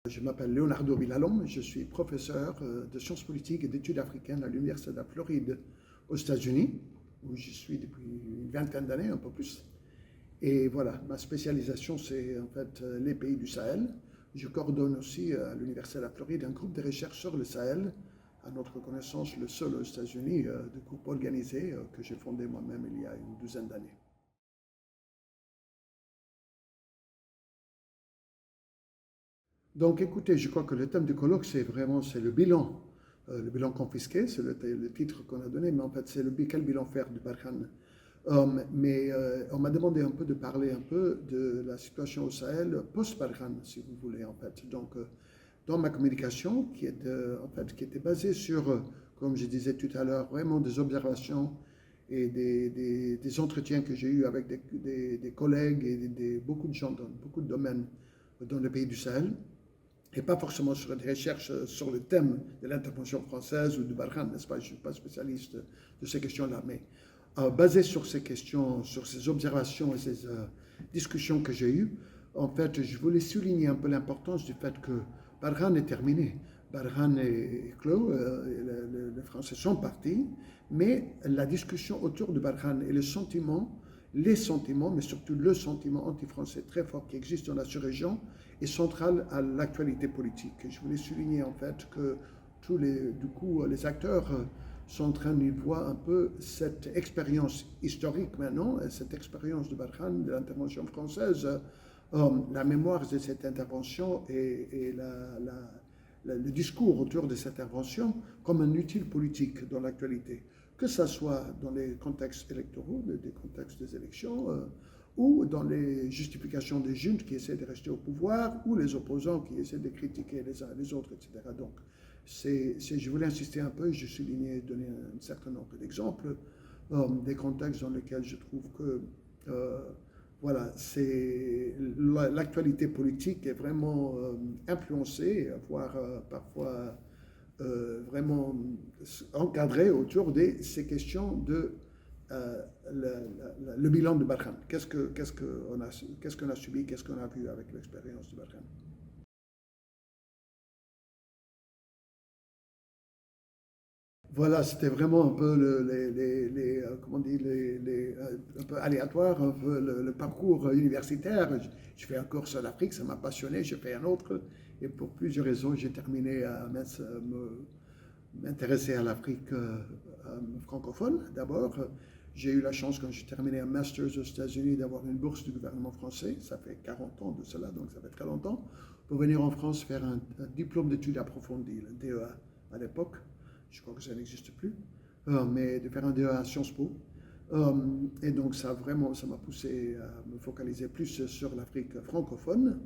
Je m'appelle Leonardo Villalon, je suis professeur de sciences politiques et d'études africaines à l'Université de la Floride aux États-Unis, où je suis depuis une vingtaine d'années, un peu plus. Et voilà, ma spécialisation, c'est en fait les pays du Sahel. Je coordonne aussi à l'Université de la Floride un groupe de recherche sur le Sahel, à notre connaissance le seul aux États-Unis de groupe organisé que j'ai fondé moi-même il y a une douzaine d'années. Donc écoutez, je crois que le thème du colloque, c'est vraiment le bilan confisqué, c'est le titre qu'on a donné, mais en fait c'est quel bilan faire du Barkhane. On m'a demandé un peu de parler un peu de la situation au Sahel post-Barkhane, si vous voulez en fait. Donc dans ma communication, qui était basée sur, comme je disais tout à l'heure, vraiment des observations et des entretiens que j'ai eus avec des collègues et beaucoup de gens dans beaucoup de domaines dans le pays du Sahel, et pas forcément sur des recherches sur le thème de l'intervention française ou du Barkhane, n'est-ce pas? Je ne suis pas spécialiste de ces questions-là, mais basé sur ces questions, sur ces observations et ces discussions que j'ai eues, en fait, je voulais souligner un peu l'importance du fait que Barkhane est terminé. Barkhane est clos, les Français sont partis, mais la discussion autour de Barkhane et les sentiments, mais surtout le sentiment anti-français très fort qui existe dans la sous-région, est central à l'actualité politique. Je voulais souligner en fait que les acteurs sont en train de voir un peu cette expérience historique maintenant, cette expérience de Barkhane, de l'intervention française, la mémoire de cette intervention et le discours autour de cette intervention comme un utile politique dans l'actualité, que ce soit dans les contextes électoraux, des contextes des élections, ou dans les justifications des juntes qui essaient de rester au pouvoir, ou les opposants qui essaient de critiquer les uns les autres, etc. Donc, je voulais insister un peu, je soulignais, donner un certain nombre d'exemples, des contextes dans lesquels je trouve que voilà, l'actualité politique est vraiment influencée, voire parfois vraiment encadrée autour de ces questions de le bilan de Barkhane. Qu'est-ce qu'on a subi, qu'est-ce qu'on a vu avec l'expérience de Barkhane? Voilà, c'était vraiment un peu comment on dit, un peu aléatoire, un peu le parcours universitaire. Je fais un cours sur l'Afrique, ça m'a passionné, j'ai fait un autre, et pour plusieurs raisons, j'ai terminé à m'intéresser à l'Afrique francophone. D'abord, j'ai eu la chance, quand j'ai terminé un master aux États-Unis, d'avoir une bourse du gouvernement français. Ça fait 40 ans de cela, donc ça fait très longtemps, pour venir en France faire un diplôme d'études approfondies, le DEA à l'époque. Je crois que ça n'existe plus, mais de faire un DEA à Sciences Po. Et donc ça m'a poussé à me focaliser plus sur l'Afrique francophone,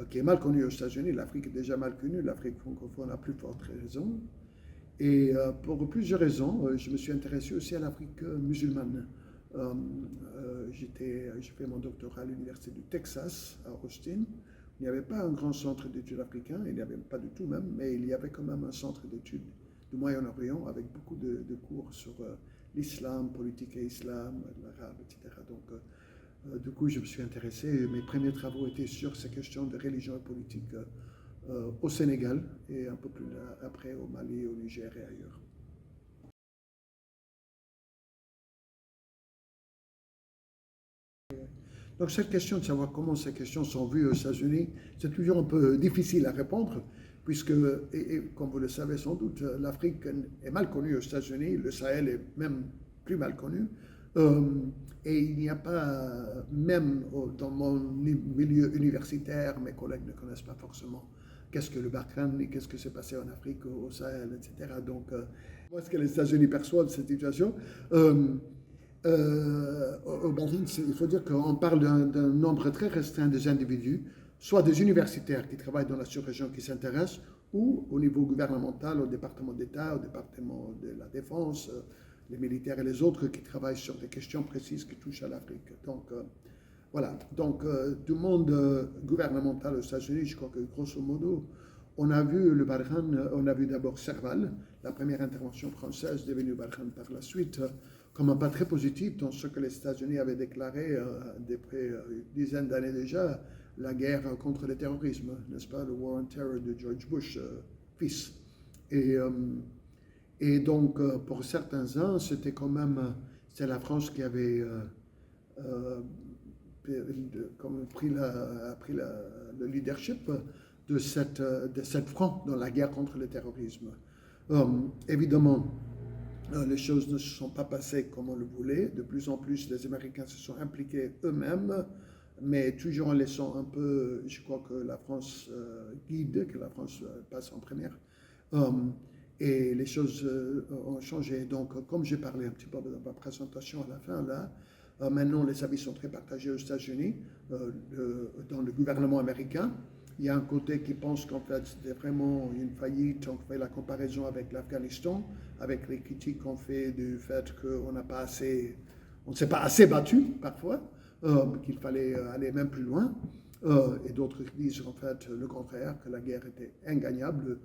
qui est mal connue aux États-Unis. L'Afrique est déjà mal connue, l'Afrique francophone a plus forte raison. Et pour plusieurs raisons, je me suis intéressé aussi à l'Afrique musulmane. J'ai fait mon doctorat à l'Université du Texas, à Austin. Il n'y avait pas un grand centre d'études africain, il n'y avait pas du tout même, mais il y avait quand même un centre d'études du Moyen-Orient avec beaucoup de cours sur l'islam, politique et islam, l'arabe, etc. Donc, du coup, je me suis intéressé. Mes premiers travaux étaient sur ces questions de religion et politique au Sénégal et un peu plus après au Mali, au Niger et ailleurs. Donc cette question de savoir comment ces questions sont vues aux États-Unis, c'est toujours un peu difficile à répondre, puisque, comme vous le savez sans doute, l'Afrique est mal connue aux États-Unis, le Sahel est même plus mal connu, et il n'y a pas, même dans mon milieu universitaire, mes collègues ne connaissent pas forcément qu'est-ce que le Barkhane et qu'est-ce que s'est passé en Afrique, au Sahel, etc. Donc, comment est-ce que les États-Unis perçoivent cette situation? Au Bahreïn, il faut dire qu'on parle d'un nombre très restreint des individus, soit des universitaires qui travaillent dans la sous-région qui s'intéressent, ou au niveau gouvernemental, au département d'État, au département de la Défense, les militaires et les autres qui travaillent sur des questions précises qui touchent à l'Afrique. Donc, voilà. Donc, du monde gouvernemental aux États-Unis, je crois que grosso modo, on a vu le Barkhane, on a vu d'abord Serval, la première intervention française devenue Barkhane par la suite, comme un pas très positif dans ce que les États-Unis avaient déclaré depuis une dizaine d'années déjà, la guerre contre le terrorisme, n'est-ce pas, le War on Terror de George Bush, fils. Et donc, pour certains-uns, c'était quand même, c'est la France qui avait comme pris le leadership de cette front dans la guerre contre le terrorisme. Évidemment, les choses ne se sont pas passées comme on le voulait. De plus en plus, les Américains se sont impliqués eux-mêmes, mais toujours en laissant un peu, je crois que la France guide, que la France passe en première. Et les choses ont changé. Donc, comme j'ai parlé un petit peu dans ma présentation à la fin, là, maintenant les avis sont très partagés aux États-Unis, dans le gouvernement américain. Il y a un côté qui pense qu'en fait c'était vraiment une faillite. On fait la comparaison avec l'Afghanistan, avec les critiques qu'on fait du fait qu'on n'a pas assez, on ne s'est pas assez battu parfois, qu'il fallait aller même plus loin. Et d'autres disent en fait le contraire, que la guerre était ingagnable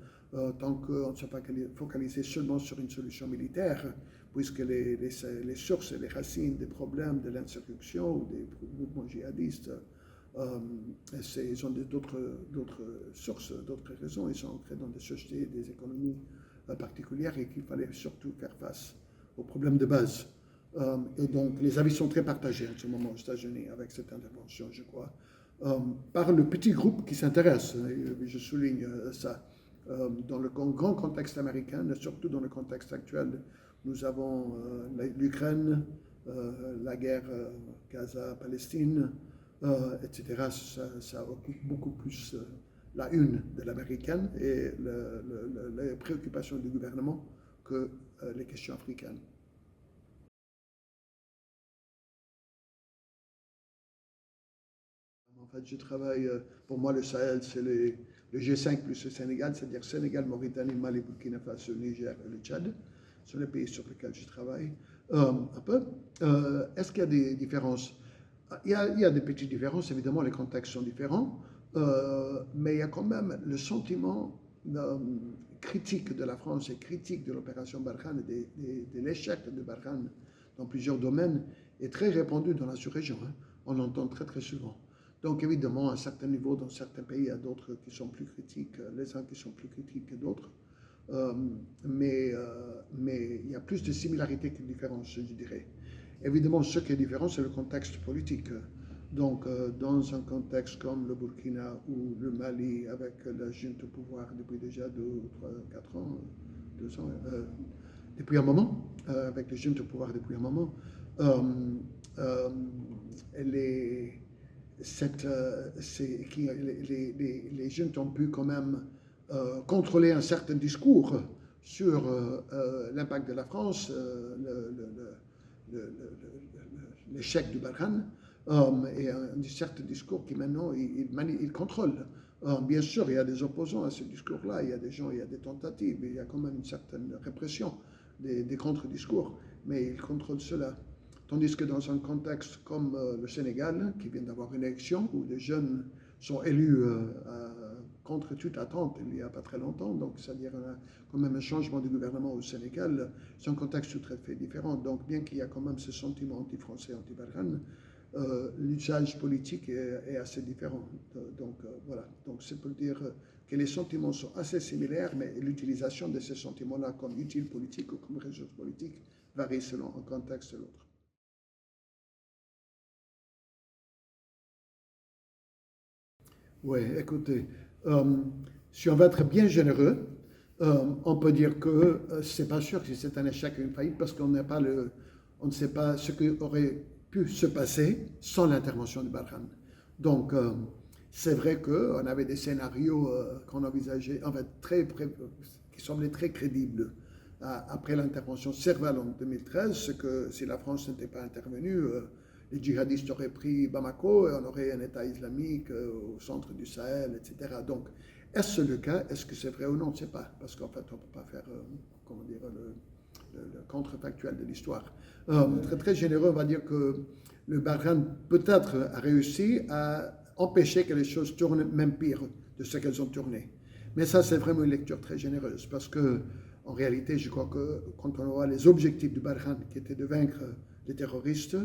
tant qu'on ne s'est pas focalisé seulement sur une solution militaire, puisque les sources et les racines des problèmes de l'insurrection ou des mouvements djihadistes, ils ont d'autres sources, d'autres raisons. Ils sont ancrés dans des sociétés, des économies particulières et qu'il fallait surtout faire face aux problèmes de base. Et donc les avis sont très partagés en ce moment aux États-Unis avec cette intervention, je crois. Par le petit groupe qui s'intéresse, je souligne ça, dans le grand contexte américain, et surtout dans le contexte actuel, nous avons l'Ukraine, la guerre Gaza-Palestine, etc. Ça occupe beaucoup plus la une de l'américaine et les préoccupations du gouvernement que les questions africaines. En fait, je travaille, pour moi, le Sahel, c'est le G5 plus le Sénégal, c'est-à-dire Sénégal, Mauritanie, Mali, Burkina Faso, Niger et le Tchad. Ce sont les pays sur lesquels je travaille. Un peu. Est-ce qu'il y a des différences? Il y a des petites différences, évidemment, les contextes sont différents, mais il y a quand même le sentiment critique de la France et critique de l'opération Barkhane et de l'échec de Barkhane dans plusieurs domaines est très répandu dans la sous-région. Hein. On l'entend très très souvent. Donc évidemment, à un certain niveau, dans certains pays, il y a d'autres qui sont plus critiques, les uns qui sont plus critiques que d'autres. Mais il y a plus de similarités que de différences, je dirais. Évidemment, ce qui est différent, c'est le contexte politique. Donc, dans un contexte comme le Burkina ou le Mali, avec la junte au pouvoir depuis déjà 2, 3, 4 ans, 2 ans, depuis un moment, avec la junte au pouvoir depuis un moment, les juntes ont pu quand même contrôler un certain discours sur l'impact de la France, l'échec du Barkhane, et un certain discours qui maintenant il contrôle. Bien sûr, il y a des opposants à ce discours-là, il y a des gens, il y a des tentatives, il y a quand même une certaine répression des contre-discours, mais il contrôle cela. Tandis que dans un contexte comme le Sénégal, qui vient d'avoir une élection où des jeunes sont élus contre toute attente il n'y a pas très longtemps, donc c'est-à-dire quand même un changement de gouvernement au Sénégal, c'est un contexte tout à fait différent. Donc bien qu'il y a quand même ce sentiment anti-français, anti-Barkhane, l'usage politique est assez différent. Donc voilà, donc c'est pour dire que les sentiments sont assez similaires, mais l'utilisation de ces sentiments-là comme utile politique ou comme ressource politique varie selon un contexte et l'autre. Oui, écoutez, si on va être bien généreux, on peut dire que c'est pas sûr que c'est un échec ou une faillite parce qu'on on ne sait pas ce qui aurait pu se passer sans l'intervention de Barkhane. Donc, c'est vrai qu'on avait des scénarios qu'on envisageait, en fait, qui semblaient très crédibles après l'intervention Serval en 2013, ce que si la France n'était pas intervenue, les djihadistes auraient pris Bamako et on aurait un État islamique au centre du Sahel, etc. Donc, est-ce le cas? Est-ce que c'est vrai ou non? On ne sait pas, parce qu'en fait, on ne peut pas faire comment dire, le contrefactuel de l'histoire. Très, très généreux, on va dire que le Barkhane peut-être a réussi à empêcher que les choses tournent même pire de ce qu'elles ont tourné. Mais ça, c'est vraiment une lecture très généreuse, parce que en réalité, je crois que quand on voit les objectifs du Barkhane, qui étaient de vaincre les terroristes,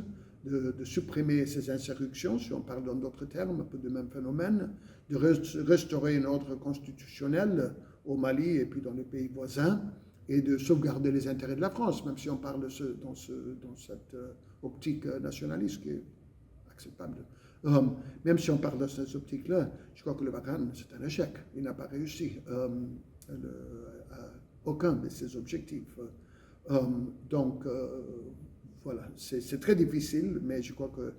de supprimer ces insurrections, si on parle dans d'autres termes, un peu du même phénomène, de restaurer un ordre constitutionnel au Mali et puis dans les pays voisins, et de sauvegarder les intérêts de la France, même si on parle dans cette optique nationaliste qui est acceptable. Même si on parle dans cette optique-là, je crois que le Barkhane, c'est un échec. Il n'a pas réussi aucun de ses objectifs. Donc, voilà, c'est très difficile, mais je crois que,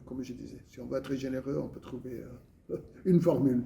comme je disais, si on veut être généreux, on peut trouver une formule.